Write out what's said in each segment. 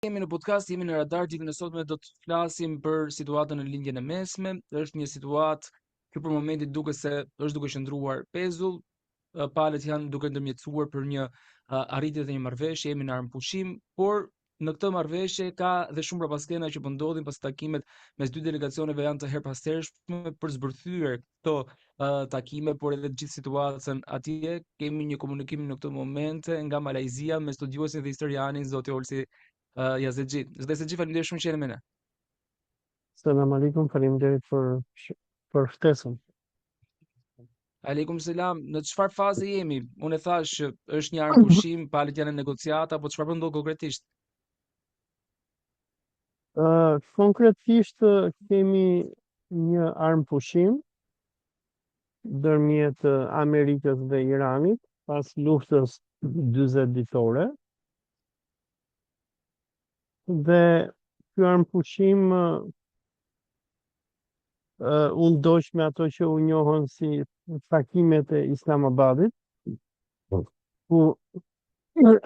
Jemi në podcast, jemi në radar, ditën e sotme do të flasim për situatën në lindjen e mesme. Është një situatë që për momentin duket se është duke qëndruar pezull. Palët janë duke ndërmjetësuar për një arritje të një marrëveshje, jemi në armpushim, por në këtë marrëveshje ka dhe shumë prapaskena që po ndodhin pas takimet mes dy delegacioneve janë të herpastërshme për zbërthyer këto takime, por edhe të gjithë situatën atje. Kemi një komunikim në këtë momente nga Malajzia me studiuesin dhe historianin zoti Olsi Yazexhi. Zoti Yazexhi, faleminderit shumë që jeni me ne. Selam aleikum, faleminderit për ftesën. Aleikum selam. Në çfarë faze jemi? Unë e thash që është një armpushim, palët janë në negociata, po çfarë po ndodh konkretisht? Konkretisht kemi një armpushim ndërmjet Amerikës dhe Iranit pas luftës 40 ditore. Dhe ky armpushim u ndoq me ato që u njohën si takimet e Islamabadit, ku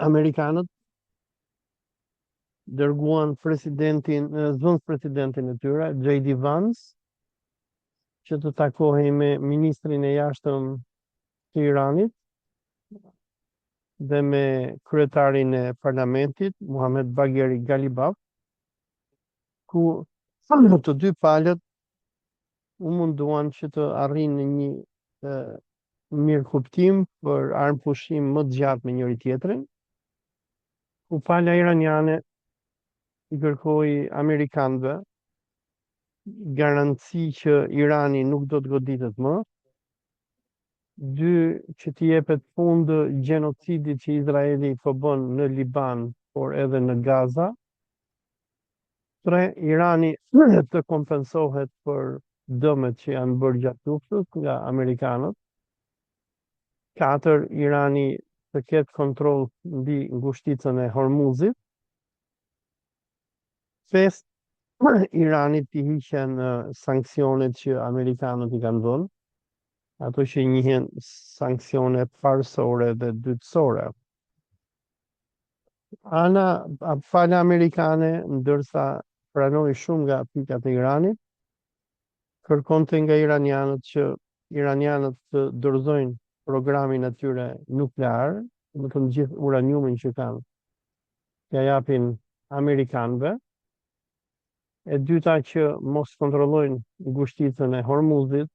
amerikanët dërguan zëvendëspresidentin e tyre, J.D. Vance, që të takohej me ministrin e jashtëm të Iranit dhe me kryetarin e parlamentit, Muhammad Bagheri Ghalibaf, ku të dy palët u munduan që të arrijnë një mirëkuptim për armpushim më të gjatë me njëri tjetrin, ku pala iraniane i kërkoi amerikanëve garanci që Irani nuk do të goditet më, dy, që t'i jepet fund gjenocidit që Izraeli po bën në Liban, por edhe në Gaza. Tre, Irani të kompensohet për dëmet që janë bërë gjatë luftës nga amerikanët. Katër, Irani të ketë kontroll mbi ngushticën e Hormuzit. Pesë, Irani t'i hiqen sanksionet që amerikanët i kanë dhënë, ato që njihen sanksione parësore dhe dytësore. Pala amerikane, ndërsa pranoi shumë nga pikat e Iranit, kërkonte nga iranianët që iranianët të dorëzojnë programin e tyre nuklear, do të gjithë uraniumin që kanë, t'ia japin amerikanëve. E dyta, që mos kontrollojnë ngushticën e Hormuzit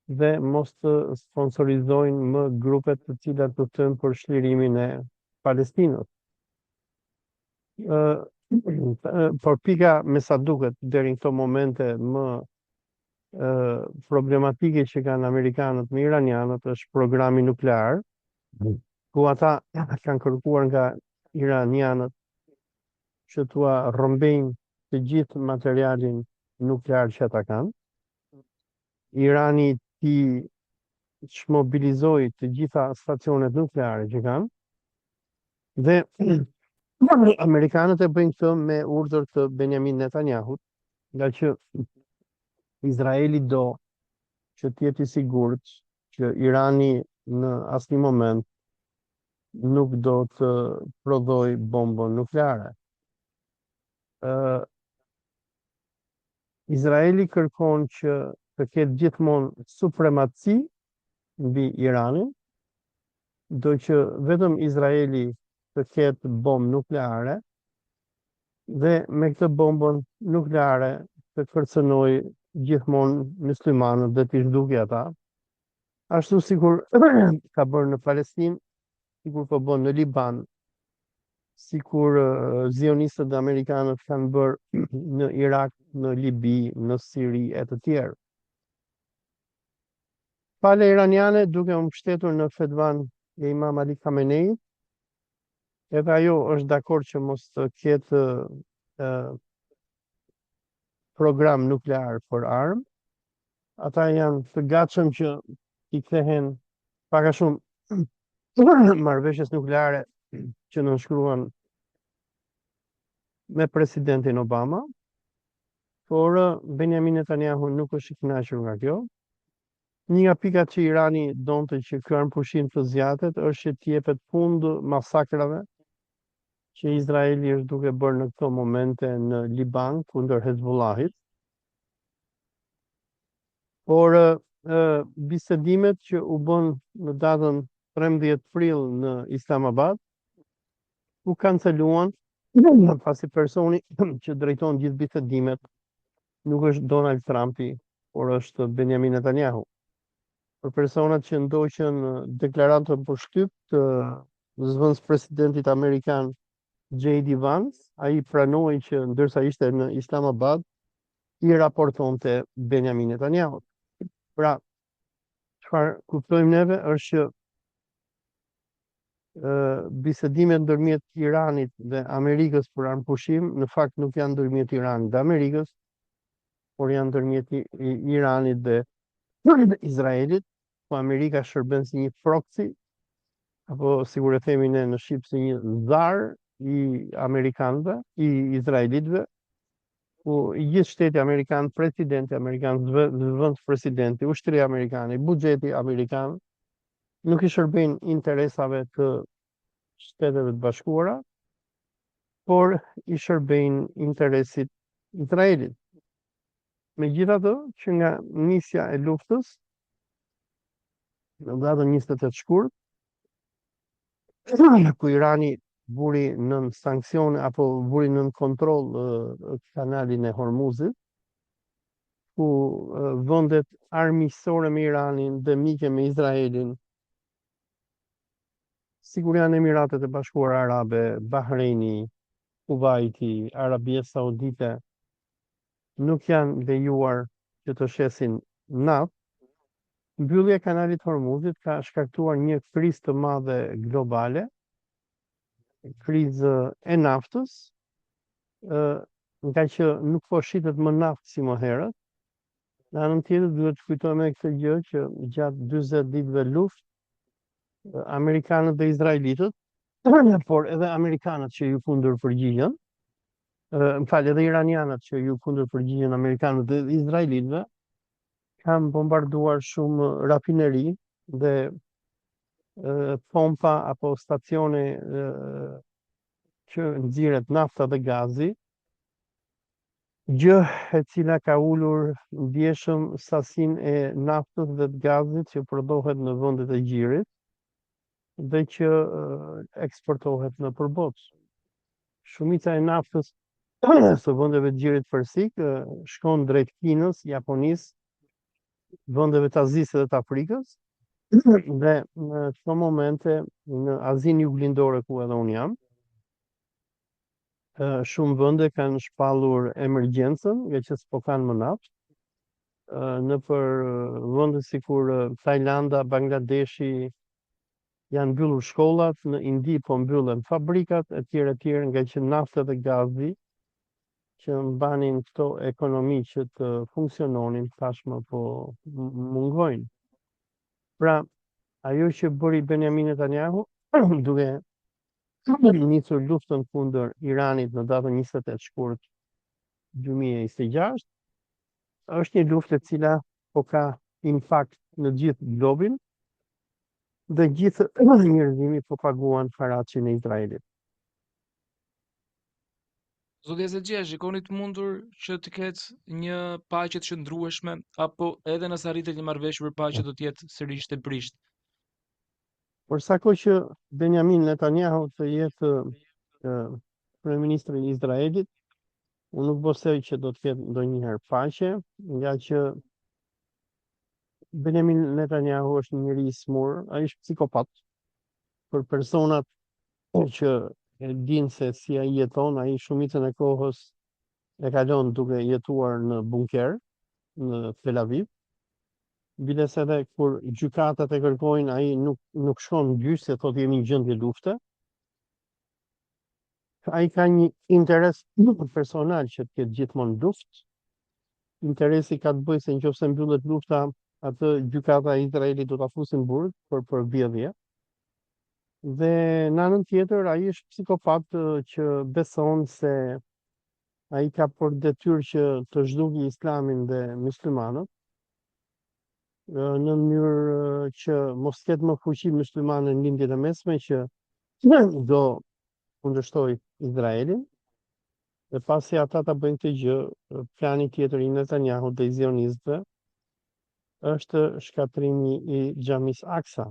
dhe mos të sponsorizojnë më grupet të cilat luftojnë për shlirimin e Palestinës. Por pika me sa duket deri në këto momente më problematike që kanë amerikanët me iranianët është programi nuklear, ku ata kanë kërkuar nga iranianët që t'ua rrëmbejnë të gjithë materialin nuklear që ata kanë. Irani t'i shmobilizoi të gjitha stacionet nukleare që kanë dhe amerikanët e bëjnë këtë me urdhër të Benjamin Netanyahut, nga që Izraeli do që të jetë i sigurt që Irani në asnjë moment nuk do të prodhoj bombën nukleare. Izraeli kërkon që të ketë gjithmonë supremaci mbi Iranin, do që vetëm Izraeli të ketë bombë nukleare dhe me këtë bombën nukleare të kërcënoj gjithmonë muslimanët dhe t'i zhduki ata, ashtu sikur ka bërë në Palestinë, sikur po bën në Liban, sikur zionistët dhe amerikanët kanë bërë në Irak, në Libi, në Siri e të tjerë. Pala iraniane, duke u mbështetur në fetvan e Imam Ali Khamenei, edhe ajo është dakord që mos të ketë program nuklear për armë. Ata janë të gatshëm që i kthehen pak a shumë marrëveshjes nukleare që nënshkruan me presidentin Obama, por Benjamin Netanyahu nuk është i kënaqur nga kjo. Një nga pikat që Irani donte që ky armpushim të zgjatet është që t'i jepet fund masakrave që Izraeli është duke bërë në këto momente në Liban kundër Hezbollahit. Por bisedimet që u bën në datën 13 prill në Islamabad u kanceluan pasi personi që drejton gjithë bisedimet nuk është Donald Trumpi, por është Benjamin Netanyahu. Për personat që ndoqën deklaratën për shtyp të zëvendës presidentit amerikan J.D. Vance, ai pranoi që ndërsa ishte në Islamabad i raportonte Benjamin Netanyahu. Pra, çfarë kuptojmë neve është që bisedimet ndërmjet Iranit dhe Amerikës për armëpushim në fakt nuk janë ndërmjet Iranit dhe Amerikës, por janë ndërmjet Iranit dhe Izraelit, po Amerika shërben si një proxy, apo sigur e themi ne në Shqip si një dhar i Amerikanëve, i Izraelitëve, ku i gjithë shteti Amerikan, presidenti Amerikan, zëvendës presidenti, ushtria amerikane, buxheti Amerikan, nuk i shërben interesave të Shteteve të Bashkuara, por i shërben interesit Izraelit. Megjithatë, që nga nisja e luftës, në datën 28 shkurt, ku Irani buri nën sanksione apo buri nën kontroll kanalin e Hormuzit, ku vendet armiqësore me Iranin dhe mike me Izraelin, sigur janë Emiratet e Bashkuara Arabe, Bahreini, Kuwaiti, Arabia Saudite, nuk janë lejuar që të shesin naftë. Mbyllja e kanalit Hormuzit ka shkaktuar një krizë të madhe globale, krizë e naftës, nga që nuk po shitet më naftë si më herët. Në anën tjetër duhet të kujtojmë këtë gjë që gjatë 40 ditëve luftë, amerikanët dhe izraelitët, por edhe amerikanët që ju kundër përgjigjen, edhe iranianët që ju kundër përgjigjen amerikanët dhe izraelitëve, kanë bombarduar shumë rafineri dhe pompa apo stacione që nxirret nafta dhe gazi, gjë e cila ka ulur ndjeshëm sasinë e naftës dhe të gazit që prodhohet në vendet e gjirit dhe që eksportohet në përbotës. Shumica e naftës së vendeve të gjirit persik shkon drejt Kinës, Japonisë, vendeve të Azisë dhe të Afrikës, dhe në këto momente në Azinë Juglindore ku edhe unë jam, shumë vende kanë shpallur emergjencën, nga që s'po kanë më naftë. Në për vende sikur Tajlanda, Bangladeshi janë mbyllur shkollat, në Indi po mbyllen fabrikat etj, nga që nafta dhe gazi që mbanin këto ekonomi që të funksiononin tashmë po mungojnë. Pra, ajo që bëri Benjamin Netanyahu duke nisur luftën kundër Iranit në datën 28 shkurt 2026, është një luftë e cila po ka impakt në gjithë globin dhe gjithë njerëzimi po paguan haracin e Izraelit. Zotja Zexhia, shikoni të mundur që të ketë një paqe të shndrueshme, apo edhe nëse arritet një marrëveshje për paqe do të jetë sërish të prisht? Por sa kohë që Benjamin Netanyahu të jetë kryeministri i Izraelit, unë nuk besoj që do të ketë ndonjëherë paqe, nga që Benjamin Netanyahu është një njeri i smur, ai është psikopat. Për personat që e dinë se si ai jeton, ai shumicën e kohës e kalon duke jetuar në bunker në Tel Aviv. Biles edhe kur gjykatat e kërkojnë, ai nuk shkon në gjyq se thotë jemi në gjendje lufte. Ai ka një interes personal që të ketë gjithmonë luftë. Interesi ka të bëjë se nëse mbyllet lufta, atë gjykata e Izraelit do ta fusë në burg për vjedhje. Dhe në anën tjetër ai është psikopat që beson se ai ka për detyrë që të zhdukë Islamin dhe muslimanët, në mënyrë që mos ketë më fuqi muslimane në lindjet e mesme që do kundërshtoj Izraelin, dhe pasi ata ta bëjnë këtë gjë, plani tjetër i Netanyahu dhe i zionistëve është shkatrimi i xhamis Aksa,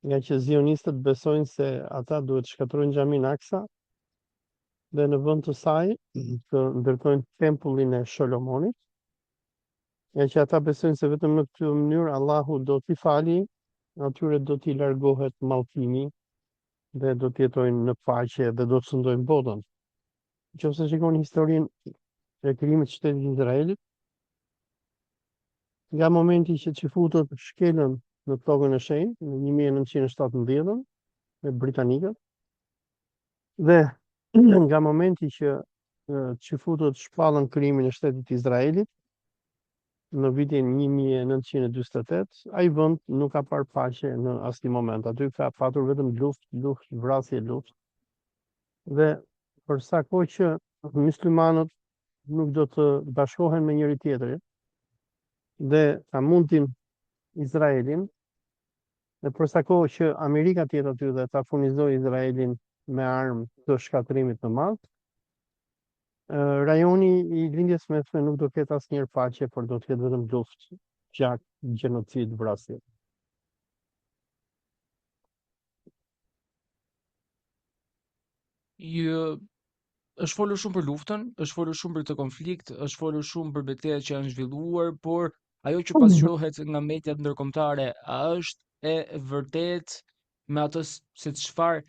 nga që zionistët besojnë se ata duhet shkatrojnë xhamin Aksa dhe në vend të saj të ndërtojnë tempullin e Sholomonit, nga që ata besojnë se vetëm në këtë mënyrë Allahu do t'i fali, atyre do t'i largohet mallkimi dhe do të jetojnë në paqe dhe do të sundojnë botën. Nëse shikoni historinë e krijimit të shtetit Izraelit, nga momenti që çifutët shkelën në tokën e shenjtë në 1917 me britanikët dhe nga momenti që çifutët shpallën krijimin e shtetit Izraelit në vitin 1948, ai vend nuk ka parë paqe në asnjë moment. Aty ka patur vetëm luftë, vrasje, luftë. Dhe për sa kohë që myslimanët nuk do të bashkohen me njëri tjetrin dhe ta mundin Izraelin, dhe për sa kohë që Amerika të jetë aty dhe ta furnizojë Izraelin me armë të shkatrimit të madh, rajoni i lindjes mesme nuk do ketë asnjëherë paqe, por do të ketë vetëm luftë, gjak, gjenocid, vrasje. Është folur shumë për luftën, është folur shumë për këtë konflikt, është folur shumë për betejat që janë zhvilluar, por ajo që pasqyrohet nga mediat ndërkombëtare, a është e vërtet me atë se çfarë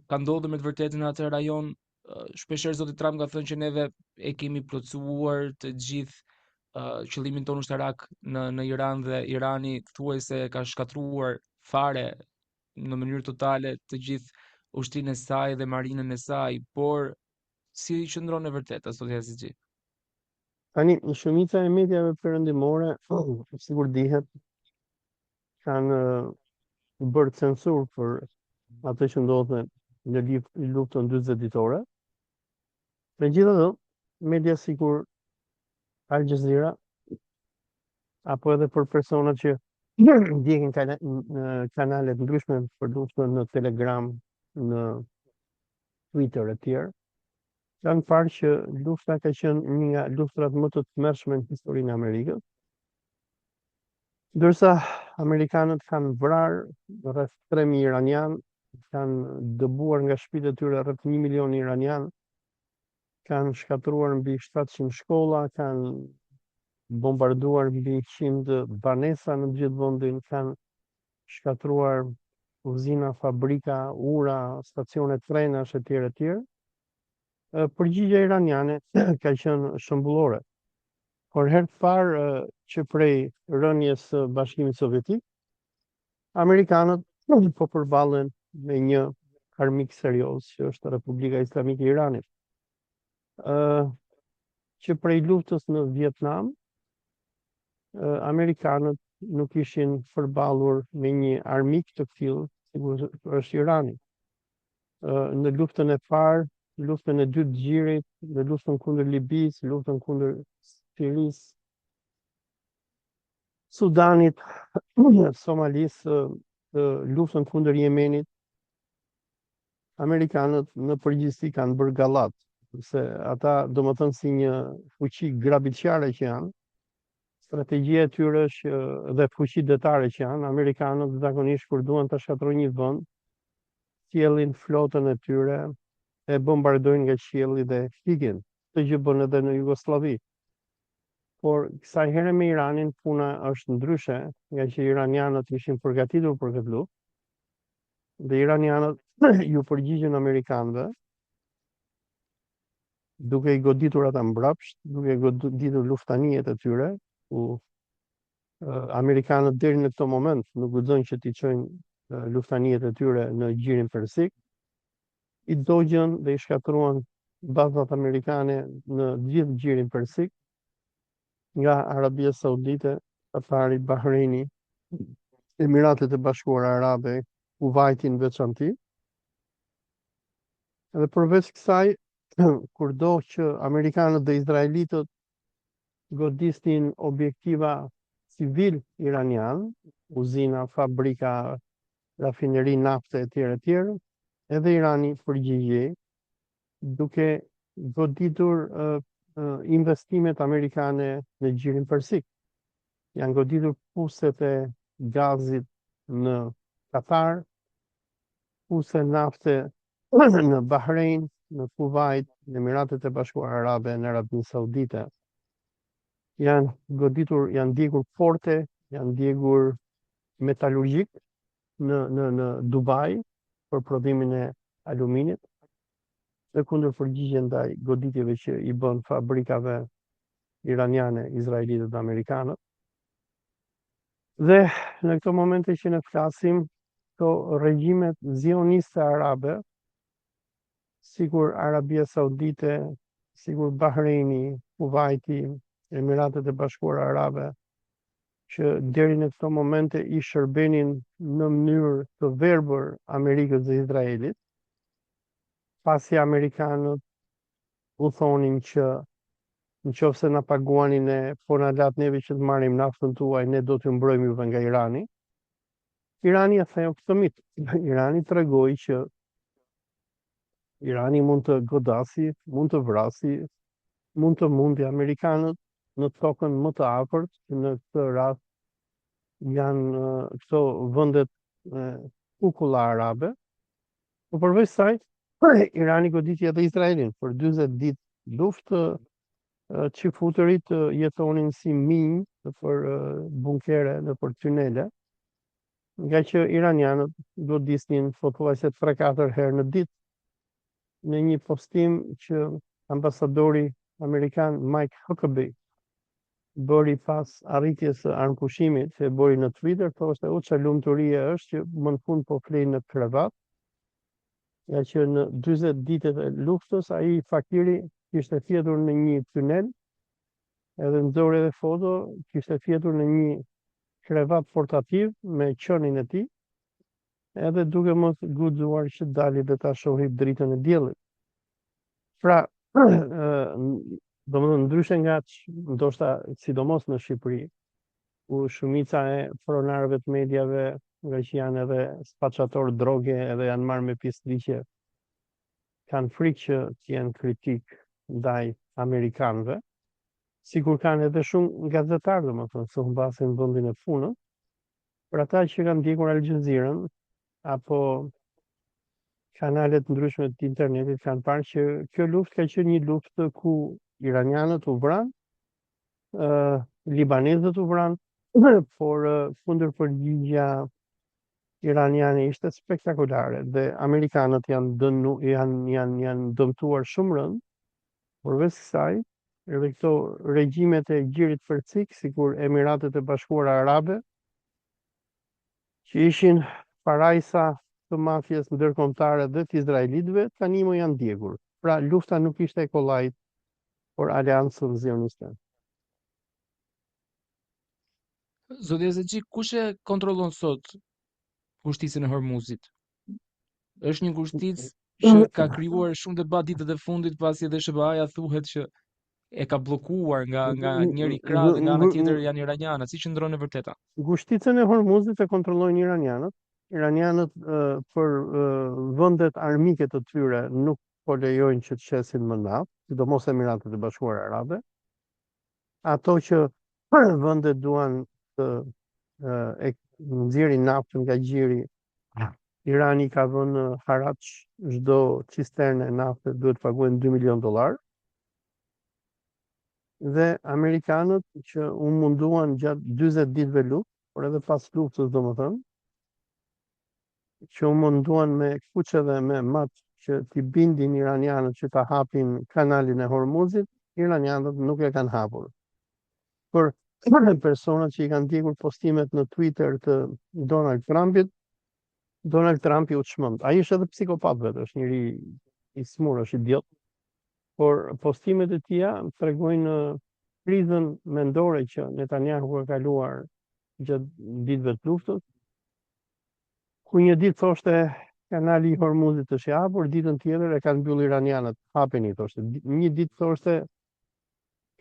ka ndodhur me të vërtetën në atë rajon? Shpeshherë zoti Trump ka thënë që neve e kemi plotësuar të gjithë qëllimin tonë ushtarak në Iran dhe Irani thuajse ka shkatruar fare në mënyrë totale të gjithë ushtrinë e saj dhe marinën e saj, por si qëndron e vërteta, sot Yazigi? Tani, shumica e mediave perëndimore, sikur dihet, kanë bërë censur për atë që ndodhte në luftën 40 ditore. Megjithatë, media sikur Al Jazeera apo edhe për personat që ndjekin kanale të ndryshme për luftën në Telegram, në Twitter e tjerë, kanë parë që lufta ka qenë një nga luftrat më të tmerrshme në historinë e Amerikës. Ndërsa amerikanët kanë vrarë rreth 3.000 iranian, kanë dëbuar nga shtëpitë e tyre rreth 1 milion iranian, kanë shkatruar mbi 700 shkolla, kanë bombarduar mbi 100 banesa në gjithë vendin, kanë shkatruar uzina, fabrika, ura, stacione trenash e tjerë e tjerë. Përgjigjja iraniane ka qenë shëmbullore. Por herë të parë që prej rënies së Bashkimit Sovjetik, amerikanët po përballen me një armik serioz, që është Republika Islamike e Iranit. Që prej luftës në Vietnam, amerikanët nuk ishin përballur me një armik të tillë, sikur është Irani. Në luftën e parë, luftën e dytë të Gjirit, në luftën kundër Libisë, luftën kundër Sirisë, Sudanit, Somalisë, luftën kundër Yemenit, amerikanët në përgjithësi kanë bërë gallat, se ata domethënë si një fuqi grabitqare që janë, strategjia e tyre është dhe fuqi detare që janë, amerikanët zakonisht kur duan të shkatrojnë një vend, sjellin flotën e tyre, e bombardojnë nga qielli dhe hiqin. Këtë gjë bën edhe në Jugosllavi. Por kësaj here me Iranin puna është ndryshe, nga që iranianët ishin përgatitur për këtë luftë dhe iranianët ju përgjigjen amerikanëve duke i goditur ata mbrapsht, duke i goditur luftanijet e tyre, ku amerikanët deri në këtë moment nuk guxojnë që t'i çojnë luftanijet e tyre në Gjirin Persik, i dogjën dhe i shkatruan bazat amerikane në gjithë Gjirin Persik, nga Arabia Saudite, Katari, Bahreini, Emiratet e Bashkuara Arabe, Kuvajtin veçanti. Edhe përveç kësaj, kurdo që amerikanët dhe izraelitët godisnin objektiva civil iranian, uzina, fabrika, rafineri nafte e tjerë, edhe Irani përgjigjej duke goditur investimet amerikane në gjirin persik. Janë goditur puset e gazit në Katar, puse nafte në Bahrein, në Kuwait, në Emiratet e Bashkuara Arabe, në Arabinë Saudite. Janë goditur, janë ndjekur porte, janë ndjekur metalurgjik në Dubai për prodhimin e aluminit, në kundër përgjigje ndaj goditjeve që i bën fabrikave iraniane, izraelite dhe amerikanët. Dhe në këto momente që ne flasim, këto regjimet zioniste arabe, sikur Arabia Saudite, sikur Bahreini, Kuwaiti, Emiratet e Bashkuara Arabe, që deri në këto momente i shërbenin në mënyrë të verbër Amerikës dhe Izraelit, pasi amerikanët u thonin që nëse na paguani ne, po na lat neve që të marrim naftën tuaj, ne do t'ju mbrojmë juve nga Irani. Irani ja theu këtë mit. Irani tregoi që Irani mund të godasi, mund të vrasi, mund të mundi amerikanët në tokën më të afërt, në këtë rast janë këto vendet kukulla arabe. Po përveç saj, Irani goditi edhe Izraelin për 40 ditë luftë, që futurit jetonin si minjë për bunkere dhe për tunele, nga që iranianët godisnin pothuajse 3-4 herë në ditë. Në një postim që ambasadori amerikan Mike Huckabee bëri pas arritjes së armpushimit, që e bëri në Twitter, thoshte çfarë lumturie është që më në fund po flej në krevat, nga që në 40 ditët e luftës ai fakiri kishte fjetur në një tunel, edhe nxori edhe foto, kishte fjetur në një krevat portativ me qenin e tij, edhe duke mos guxuar që dali dhe ta shohë dritën e diellit. Pra, domethënë ndryshe nga ndoshta sidomos në Shqipëri, ku shumica e pronarëve të mediave, nga që janë edhe spaçator droge edhe janë marrë me pisliqe, kanë frikë që të jenë kritik ndaj amerikanëve, sikur kanë edhe shumë gazetarë, domethënë, se humbasin vendin e punës. Për ata që kanë ndjekur Al Jazeera-n apo kanalet ndryshme të internetit, kanë parë që kjo luftë ka qenë një luftë ku iranianët u vranë, libanezët u vranë, por kundërpërgjigja iraniane ishte spektakolare dhe amerikanët janë dëmtuar shumë rënd. Përveç kësaj, edhe këto regjimet e gjirit persik, sikur Emiratet e Bashkuara Arabe, që ishin parajsa të mafjes ndërkombëtare dhe të izraelitëve, tani më janë ndjekur. Pra lufta nuk ishte e kollajt por aleancën zioniste. Zoti Ezeqi, kush e kontrollon sot kushticën e Hormuzit? Është një kushticë që ka krijuar shumë debat ditët e fundit, pasi edhe SBA-ja thuhet që e ka bllokuar nga njëri krah dhe nga ana tjetër janë iranianët, si qëndron e vërteta? Kushticën e Hormuzit e kontrollojnë iranianët. Iranianët për vendet armike të tyre nuk po lejojnë që të shesin më naftë, sidomos Emiratet e Bashkuara Arabe. Ato që vendet duan të nxjerrin naftën nga gjiri, Irani ka vënë haraç, çdo cisterne nafte duhet paguajnë $2 milion. Dhe amerikanët që u munduan gjatë 40 ditëve luftë, por edhe pas luftës domethënë, që u munduan me kuçe dhe me mat që t'i bindin iranianët që ta hapin kanalin e Hormuzit, iranianët nuk e kanë hapur. Por personat që i kanë ndjekur postimet në Twitter të Donald Trumpit, Donald Trumpi u çmend. Ai është edhe psikopat vetë, është njëri i smur, është idiot. Por postimet e tija tregojnë krizën mendore që Netanyahu ka kaluar gjatë ditëve të luftës, ku një ditë thoshte kanali i Hormuzit është i hapur, ditën tjetër e kanë mbyllur iranianët, hapeni thoshte. Një ditë thoshte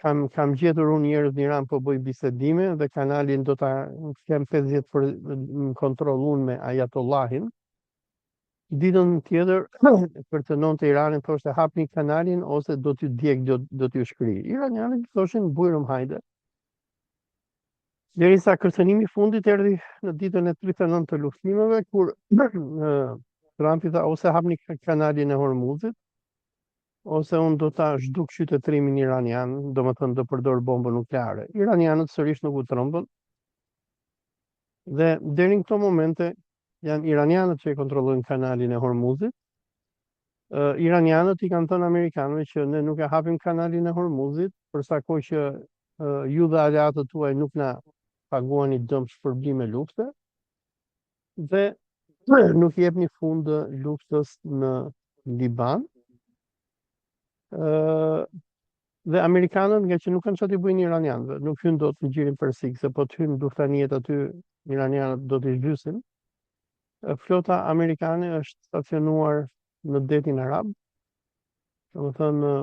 kam gjetur unë njerëz në Iran po bëj bisedime dhe kanalin do ta kem 50% kontroll unë me Ayatollahin. Ditën tjetër kërcënonte Iranin, thoshte hapni kanalin ose do t'ju djeg, do t'ju shkri. Iranianët thoshin bujrum hajde. Derisa kërcënimi i fundit erdhi në ditën e 39 të luftimeve, kur Trumpi tha ose hapni kanalin e Hormuzit, ose unë do ta zhduk qytetrimin iranian, domethënë do përdor bombën nukleare. Iranianët sërish nuk u trembën. Dhe deri në këto momente janë iranianët që e kontrollojnë kanalin e Hormuzit. Iranianët i kanë thënë amerikanëve që ne nuk e hapim kanalin e Hormuzit, për sa kohë që ju dhe aleatët tuaj nuk na paguani dëm shpërblime lufte, dhe nuk jepni fund luftës në Liban. Dhe amerikanët, nga që nuk kanë çfarë të bëjnë iranianëve, nuk hyn dot në gjirin persik, se po të hyn luftaniet aty, iranianët do t'i zhysin. Flota amerikane është stacionuar në detin arab, domethënë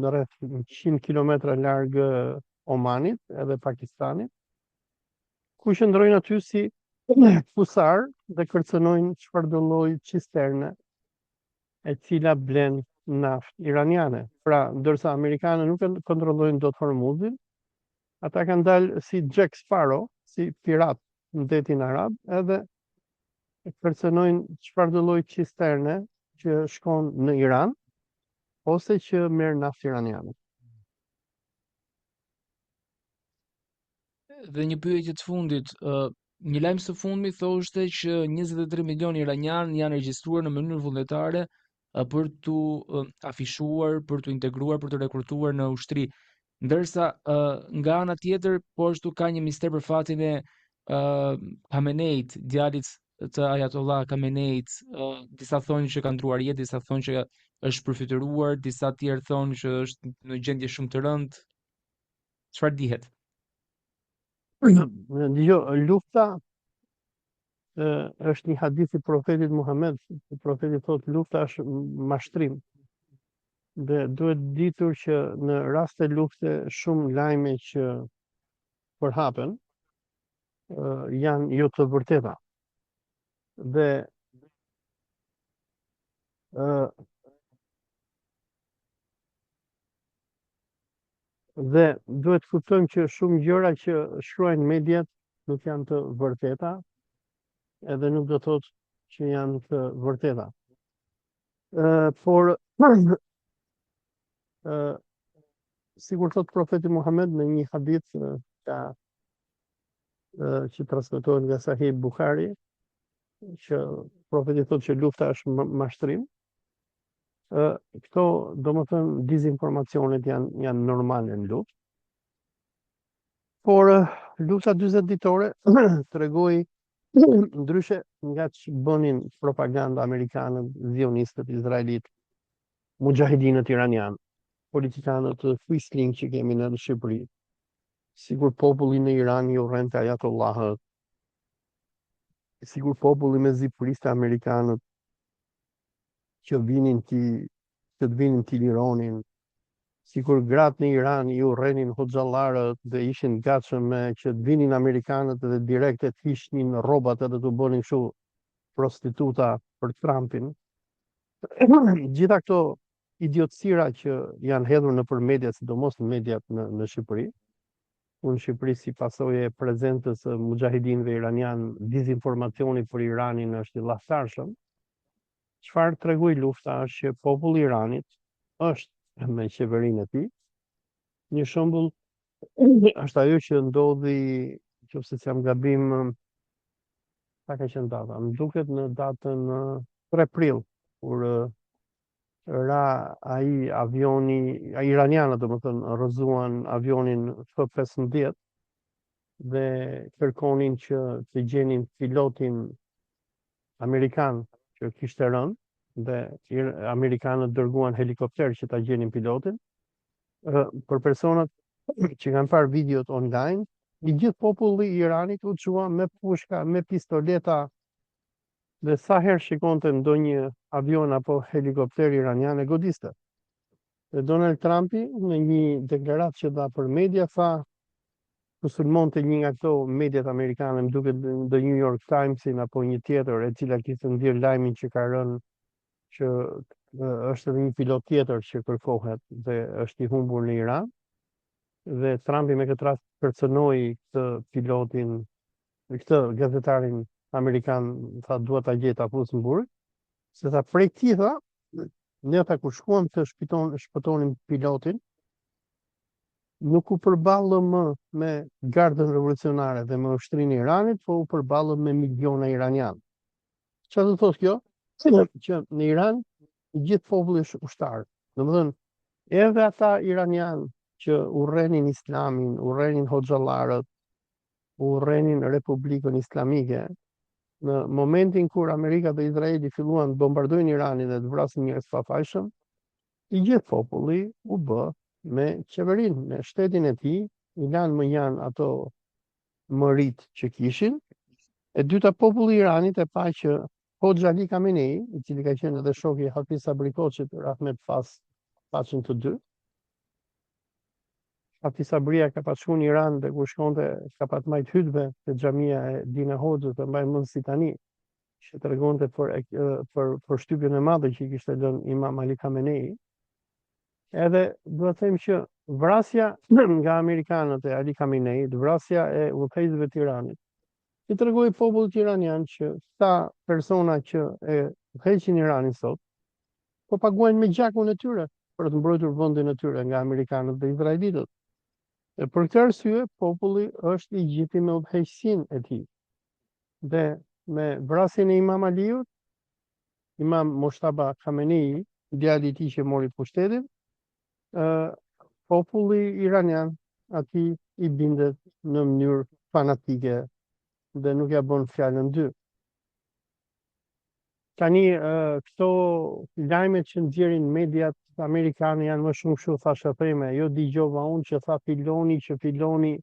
në rreth 100 kilometra larg Omanit edhe Pakistanit, ku qëndrojnë aty si husar dhe kërcënojnë çfarëdo lloj cisterne e cila blen naftë iraniane. Pra, ndërsa amerikanët nuk e kontrollojnë dot Hormuzin, ata kanë dalë si Jack Sparrow, si pirat në detin arab, edhe kërcënojnë çfarëdo lloj cisterne që shkon në Iran ose që merr naftë iraniane. Dhe një pyetje të fundit, një lajm së fundmi thoshte që 23 milion iranian janë regjistruar në mënyrë vullnetare për tu afishuar, për tu integruar, për të rekrutuar në ushtri. Ndërsa nga ana tjetër, po ashtu ka një mister për fatin e Khameneit, djalit të Ayatollah Khameneit. Disa thonë që ka ndruar jetë, disa thonë që është përfituar, disa tjerë thonë që është në gjendje shumë të rëndë. Çfarë dihet? Dgjoj, lufta është një hadith i profetit Muhammed. Profeti thotë lufta është mashtrim. Dhe duhet ditur që në raste lufte shumë lajme që përhapen janë jo të vërteta. Dhe duhet kuptojmë që shumë gjëra që shkruajnë mediat nuk janë të vërteta, edhe nuk do thotë që janë të vërteta. Por sikur thot profeti Muhammed në një hadith që transmetohet nga Sahih Buhari, që profeti thot që lufta është mashtrim. Këto domethënë dezinformacionet janë normale në luftë. Por lufta 40 ditore tregoi ndryshe nga që bënin propaganda amerikanët, zionistët, izraelit, mujahidinët iranian, politikanët Quisling që kemi në Shqipëri, sigur populli në Iran i urrente Ayatollahët, sigur populli me zi priste amerikanët që të vinin t'i lironin, sikur gratë në Iran i urrenin hoxhallarët dhe ishin gatshëm që të vinin amerikanët dhe direkt të hishnin rrobat edhe të bënin kështu prostituta për Trumpin. Gjitha këto idiotësira që janë hedhur nëpër media, sidomos në mediat në Shqipëri. Unë në Shqipëri si pasojë e prezentës së mujahidinëve iranian, dezinformacioni për Iranin është i llathtarshëm. Çfarë tregoi lufta është që populli i Iranit është me qeverinë e tij. Një shembull është ajo që ndodhi, nëse jam gabim, sa ka qenë data? Më duket në datën 3 prill, kur ra ai avioni, iranianët domethënë rrëzuan avionin F-15 dhe kërkonin që të gjenin pilotin amerikan që kishte rënë, dhe amerikanët dërguan helikopter që ta gjenin pilotin. Për personat që kanë parë videot online, i gjithë populli i Iranit u çua me pushka, me pistoleta, dhe sa herë shikonte ndonjë avion apo helikopter iranian e godiste. Dhe Donald Trumpi në një deklaratë që dha për media tha ku sulmonte një nga këto mediat amerikane, më duket The New York Timesin apo një tjetër, e cila kishte nxjerr lajmin që ka rënë që është edhe një pilot tjetër që kërkohet dhe është i humbur në Iran. Dhe Trumpi me këtë rast personoi këtë pilotin, këtë gazetarin amerikan, tha dua ta gjej ta fus në burg, se tha prej këtij tha, ne ata kur shkuam të shpëtonim pilotin, nuk u përballëm më me gardën revolucionare dhe me ushtrinë e Iranit, po u përballëm me miliona iranian. Çfarë do thotë kjo? Që në Iran i gjithë populli është ushtar. Domethënë, edhe ata iranian që urrenin islamin, urrenin hoxhallarët, urrenin Republikën Islamike, në momentin kur Amerika dhe Izraeli filluan të bombardojnë Iranin dhe të vrasin njerëz të pafajshëm, i gjithë populli u bë me qeverinë, me shtetin e tij, i lanë më janë ato mërit që kishin. E dyta, populli i Iranit e pa që Hoxha Ali Khamenei, i cili ka qenë edhe shoku i Hafiz Sabri Koçit, rahmet pafshin të dy. Hafiz Sabria ka pas shkuar në Iran dhe kur shkonte ka pas majt hutbe te xhamia e Dina Hoxhës, të mbaj mend si tani, që tregonte për shtypjen e madhe që i kishte lënë Imam Ali Khamenei. Edhe duhet të them që vrasja nga amerikanët e Ali Khamenei, vrasja e udhëheqësve të Iranit, i tregoi popullit iranian që këta persona që e udhëheqin Iranin sot, po paguajnë me gjakun e tyre për të mbrojtur vendin e tyre nga amerikanët dhe izraelitët. E për këtë arsye, populli është i gjiti me udhëheqësinë e tij. Dhe me vrasjen e Imam Aliut, Imam Moshtaba Khamenei, djali i tij që mori pushtetin, populli iranian atij i bindet në mënyrë fanatike dhe nuk ja bën fjalën dy. Tani këto lajmet që nxjerrin mediat amerikane janë më shumë kështu thashëtheme, jo dëgjova unë që tha filoni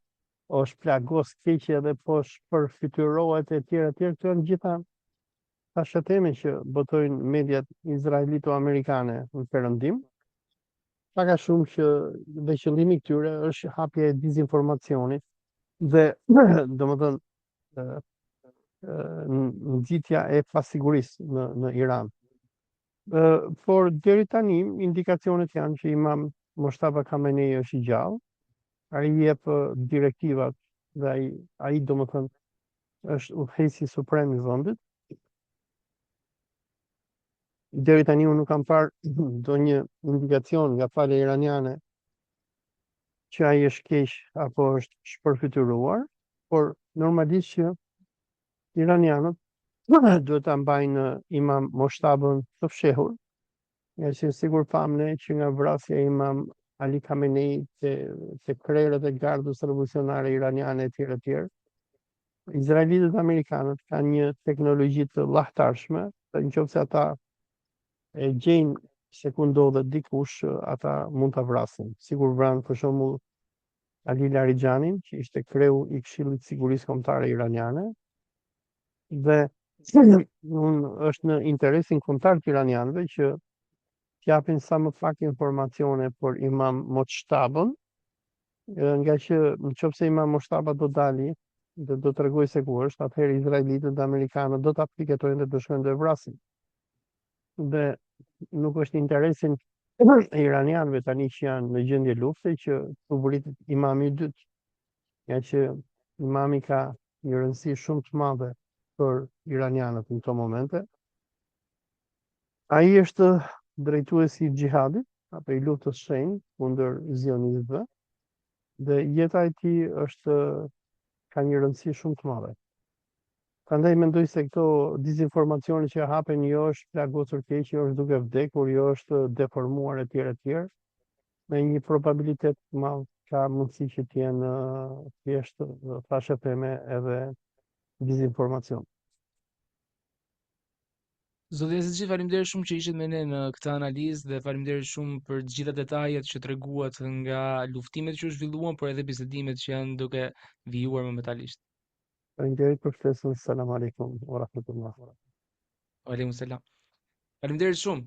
është plagos keqe dhe po shpërfytyrohet e tjera, këto janë gjitha thashëtheme që botojnë mediat izraelito-amerikane në perëndim. Paka shumë që dhe qëllimi këtyre është hapja e dezinformacionit dhe domethënë nxitja e pasigurisë në Iran. Por deri tani indikacionet janë që Imam Moshtaba Khamenei është i gjallë, ai jep direktivat dhe ai domethënë është udhëheqësi suprem i vendit. Deri tani unë nuk kam parë ndonjë indikacion nga pala iraniane që ai është keq apo është shpërfytyruar, por normalisht që iranianët duhet ta mbajnë Imam Moshtabën të fshehur, nga që sigur pamne që nga vrasja e Imam Ali Khamenei te krerët e gardës revolucionare iraniane etj. Izraelitët dhe amerikanët kanë një teknologji të llahtarshme, nëse ata e gjejnë se ku ndodhet dikush, ata mund ta vrasin. Sigur vranë për shembull Ali Laridjanin, që ishte kreu i Këshillit të Sigurisë Kombëtare Iraniane, dhe është në interesin kombëtar të iranianëve që t'japin sa më pak informacione për Imam Moshtabën, nga që nëse Imam Moshtaba do dali dhe do t'rregojë se ku është, atëherë izraelitët dhe amerikanët do ta piketojnë dhe do shkojnë dhe vrasin. Dhe nuk është interesin e iranianëve tani që janë në gjendje lufte që të vritet imami i dytë, nga që imami ka një rëndësi shumë të madhe për iranianët në këto momente. Ai është drejtuesi i xhihadit apo i luftës shenjtë kundër zionistëve dhe jeta e tij ka një rëndësi shumë të madhe. Prandaj mendoj se këto dezinformacione që hapen jo është plagosur keq, jo është duke vdekur, jo është deformuar etj. Me një probabilitet të madh ka mundësi që të jenë thjesht thashëtheme edhe dezinformacion. Zoti Azizi, faleminderit shumë që ishit me ne në këtë analizë dhe faleminderit shumë për të gjitha detajet që treguat nga luftimet që u zhvilluan, por edhe bisedimet që janë duke vijuar momentalisht. Faleminderit për ftesën. Selam aleikum wa rahmatullah. Aleikum selam. Faleminderit shumë.